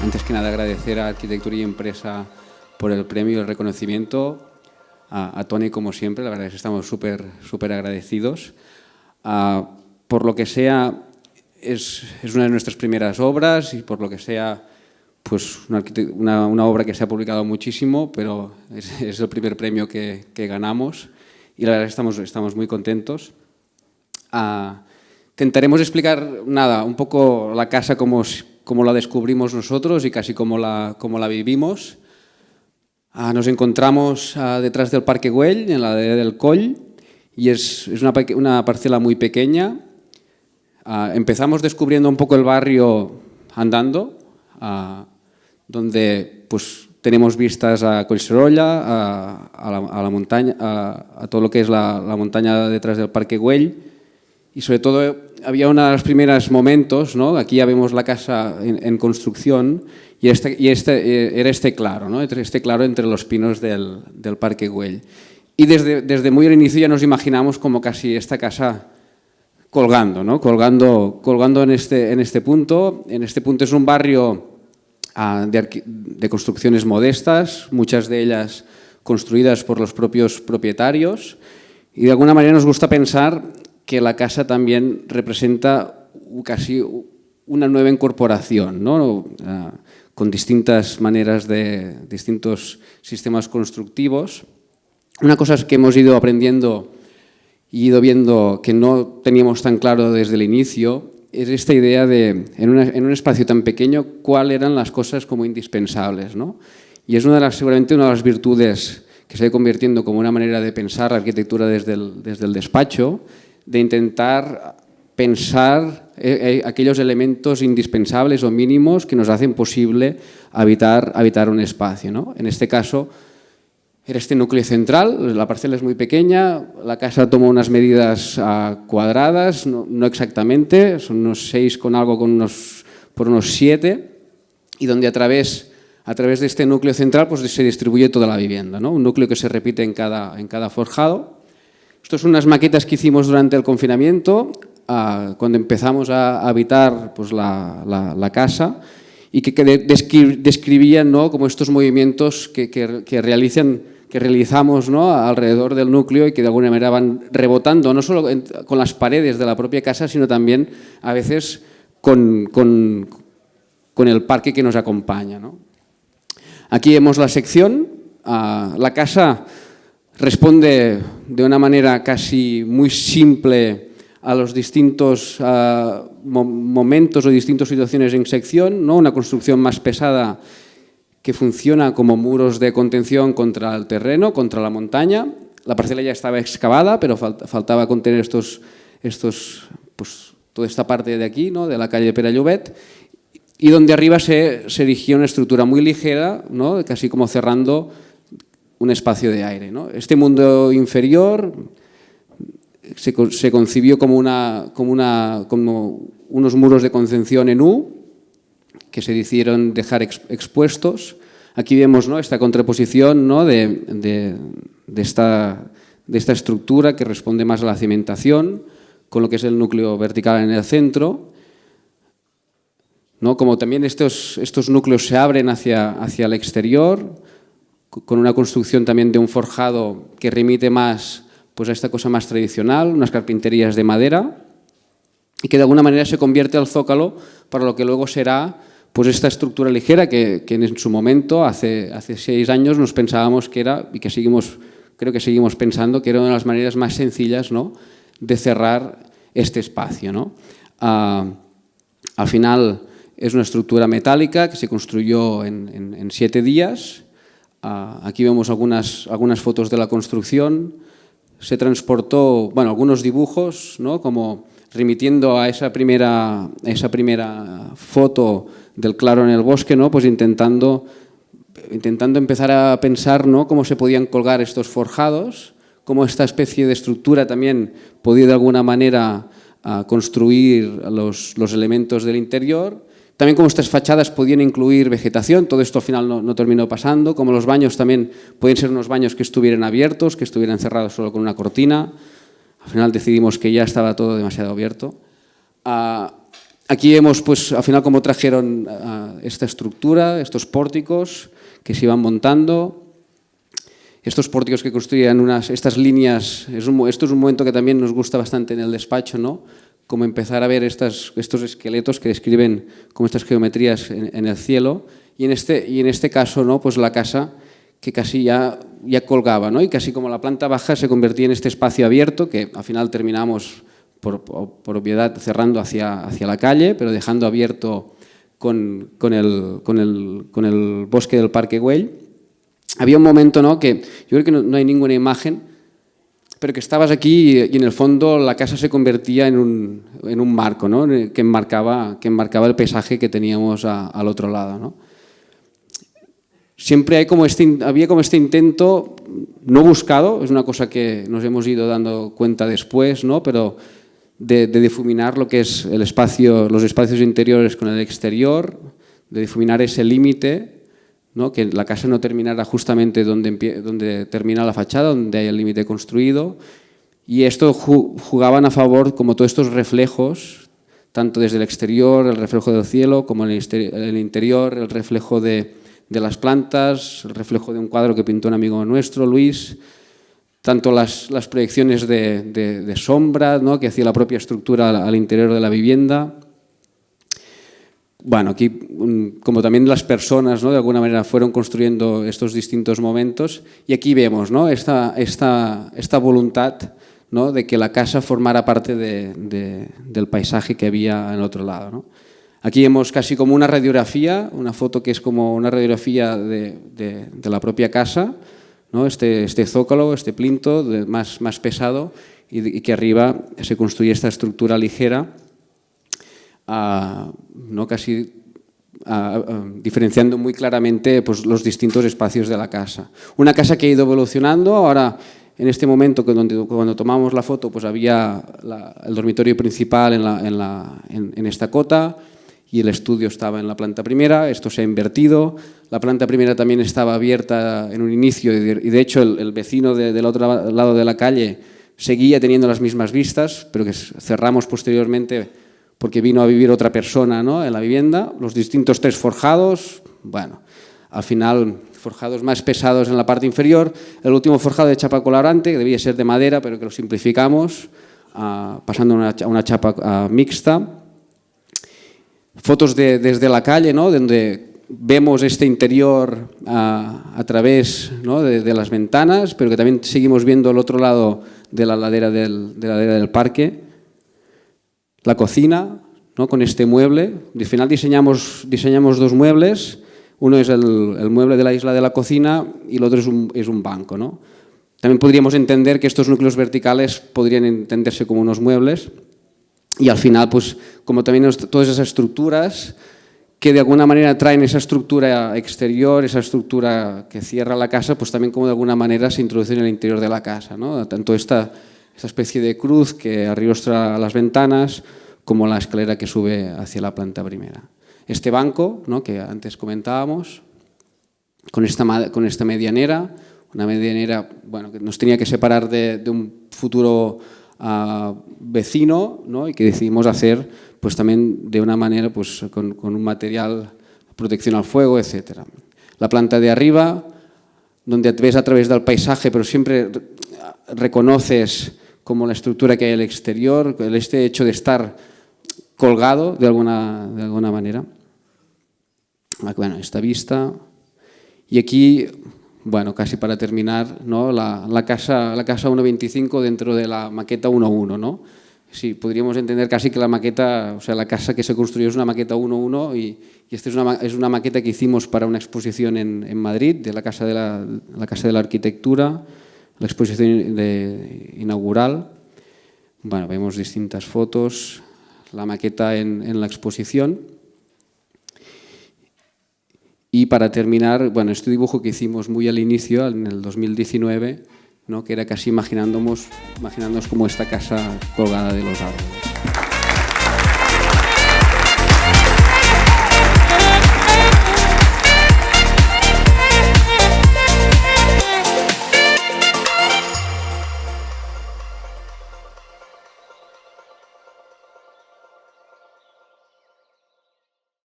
Antes que nada, agradecer a Arquitectura y Empresa por el premio y el reconocimiento. A Tony, como siempre, la verdad es que estamos súper agradecidos. Por lo que sea, es una de nuestras primeras obras y por lo que sea, pues una obra que se ha publicado muchísimo, pero es el primer premio que ganamos y la verdad es que estamos muy contentos. Intentaremos explicar un poco la casa como la descubrimos nosotros y casi como la vivimos. Nos encontramos detrás del Parque Güell, en la de del Coll, y es una parcela muy pequeña. Empezamos descubriendo un poco el barrio andando, donde pues, tenemos vistas a Collserolla, a la montaña, a todo lo que es la montaña detrás del Parque Güell. Y sobre todo había uno de los primeros momentos, ¿no? Aquí ya vemos la casa en construcción y era este claro, ¿no? Este claro entre los pinos del Parque Güell. Y desde muy al inicio ya nos imaginamos como casi esta casa colgando, ¿no? Colgando en este punto. En este punto es un barrio de construcciones modestas, muchas de ellas construidas por los propios propietarios, y de alguna manera nos gusta pensar que la casa también representa casi una nueva incorporación, ¿no? Con distintas maneras distintos sistemas constructivos. Una cosa que hemos ido aprendiendo y ido viendo que no teníamos tan claro desde el inicio es esta idea de, en un espacio tan pequeño, cuáles eran las cosas como indispensables, ¿no? Y es seguramente una de las virtudes que se va convirtiendo como una manera de pensar la arquitectura desde el despacho, de intentar pensar aquellos elementos indispensables o mínimos que nos hacen posible habitar un espacio, ¿no? En este caso, era este núcleo central, la parcela es muy pequeña, la casa toma unas medidas cuadradas, no exactamente, son unos 6 con algo por unos 7, y donde a través de este núcleo central pues, se distribuye toda la vivienda, ¿no? Un núcleo que se repite en cada forjado. Estas son unas maquetas que hicimos durante el confinamiento, cuando empezamos a habitar pues, la casa, y que describían, ¿no? Como estos movimientos que realizamos, ¿no? Alrededor del núcleo y que de alguna manera van rebotando, no solo con las paredes de la propia casa, sino también a veces con el parque que nos acompaña, ¿no? Aquí vemos la sección. La casa responde de una manera casi muy simple a los distintos momentos o distintas situaciones en sección, ¿no? Una construcción más pesada que funciona como muros de contención contra el terreno, contra la montaña. La parcela ya estaba excavada, pero faltaba contener pues, toda esta parte de aquí, ¿no? De la calle Pere Llobet, y donde arriba se erigía una estructura muy ligera, ¿no? Casi como cerrando un espacio de aire, ¿no? Este mundo inferior se concibió como unos muros de contención en U que se decidieron dejar expuestos. Aquí vemos, ¿no? Esta contraposición, ¿no? de esta estructura que responde más a la cimentación, con lo que es el núcleo vertical en el centro, ¿no? Como también estos núcleos se abren hacia el exterior, con una construcción también de un forjado que remite más pues, a esta cosa más tradicional, unas carpinterías de madera, y que de alguna manera se convierte al zócalo para lo que luego será pues, esta estructura ligera que en su momento, hace 6 años, nos pensábamos que era, y que creo que seguimos pensando, que era una de las maneras más sencillas, ¿no? De cerrar este espacio, ¿no? Al final es una estructura metálica que se construyó en 7 días. Aquí vemos algunas fotos de la construcción. Se transportó, bueno, algunos dibujos, ¿no? Como remitiendo a esa primera foto del claro en el bosque, ¿no? Pues intentando empezar a pensar, ¿no? Cómo se podían colgar estos forjados, cómo esta especie de estructura también podía de alguna manera construir los elementos del interior. También como estas fachadas podían incluir vegetación, todo esto al final no terminó pasando, como los baños también pueden ser unos baños que estuvieran abiertos, que estuvieran cerrados solo con una cortina. Al final decidimos que ya estaba todo demasiado abierto. Aquí vemos, pues, al final cómo trajeron esta estructura, estos pórticos que se iban montando. Estos pórticos que construían estas líneas, esto es un momento que también nos gusta bastante en el despacho, ¿no? Como empezar a ver estos esqueletos que describen como estas geometrías en el cielo. Y en este caso, ¿no? Pues la casa que casi ya colgaba, ¿no? Y casi como la planta baja se convertía en este espacio abierto que al final terminamos por obviedad cerrando hacia la calle, pero dejando abierto con el bosque del Parque Güell. Había un momento, ¿no? Que yo creo que no hay ninguna imagen, pero que estabas aquí y en el fondo la casa se convertía en un marco, ¿no? que enmarcaba el paisaje que teníamos al otro lado, ¿no? Siempre había como este intento no buscado, es una cosa que nos hemos ido dando cuenta después, ¿no? Pero de difuminar lo que es los espacios interiores con el exterior, de difuminar ese límite, ¿no? Que la casa no terminara justamente donde termina la fachada, donde hay el límite construido. Y esto jugaban a favor como todos estos reflejos, tanto desde el exterior, el reflejo del cielo, como en el interior, el reflejo de las plantas, el reflejo de un cuadro que pintó un amigo nuestro, Luis, tanto las proyecciones de sombra, ¿no? Que hacía la propia estructura al interior de la vivienda. Bueno, aquí, como también las personas, ¿no? De alguna manera fueron construyendo estos distintos momentos, y aquí vemos, ¿no? esta voluntad, ¿no? De que la casa formara parte del paisaje que había en otro lado, ¿no? Aquí vemos casi como una radiografía, una foto que es como una radiografía de la propia casa, ¿no? Este zócalo, este plinto más pesado, y que arriba se construye esta estructura ligera, ¿no? Casi diferenciando muy claramente, pues, los distintos espacios de la casa. Una casa que ha ido evolucionando. Ahora, en este momento, cuando tomamos la foto, pues había el dormitorio principal en esta cota, y el estudio estaba en la planta primera. Esto se ha invertido. La planta primera también estaba abierta en un inicio, y de hecho el vecino del otro lado de la calle seguía teniendo las mismas vistas, pero que cerramos posteriormente porque vino a vivir otra persona, ¿no? En la vivienda. Los distintos 3 forjados, bueno, al final forjados más pesados en la parte inferior. El último forjado de chapa colorante, que debía ser de madera, pero que lo simplificamos, pasando a una chapa mixta. Fotos desde la calle, ¿no? Donde vemos este interior a través, ¿no? de las ventanas, pero que también seguimos viendo el otro lado de la ladera del parque. La cocina, ¿no? Con este mueble. Al final diseñamos 2 muebles. Uno es el mueble de la isla de la cocina y el otro es un banco, ¿no? También podríamos entender que estos núcleos verticales podrían entenderse como unos muebles. Y al final, pues, como también todas esas estructuras que de alguna manera traen esa estructura exterior, esa estructura que cierra la casa, pues también como de alguna manera se introduce en el interior de la casa, ¿no? Tanto esta especie de cruz que arriostra las ventanas, como la escalera que sube hacia la planta primera. Este banco, ¿no? Que antes comentábamos, con esta medianera, una medianera, bueno, que nos tenía que separar de un futuro vecino, ¿no? Y que decidimos hacer, pues, también de una manera, pues, con un material de protección al fuego, etc. La planta de arriba, donde ves a través del paisaje, pero siempre reconoces como la estructura que hay al exterior, este hecho de estar colgado de alguna manera. Bueno, esta vista. Y aquí, bueno, casi para terminar, ¿no? la casa 1.25 dentro de la maqueta 1.1, ¿no? Sí, podríamos entender casi que la maqueta, o sea, la casa que se construyó es una maqueta 1.1, y esta es una maqueta que hicimos para una exposición en Madrid, de la Casa de la Arquitectura, la exposición inaugural. Bueno, vemos distintas fotos, la maqueta en la exposición. Y para terminar, bueno, este dibujo que hicimos muy al inicio, en el 2019, ¿no? Que era casi imaginándonos como esta casa colgada de los árboles.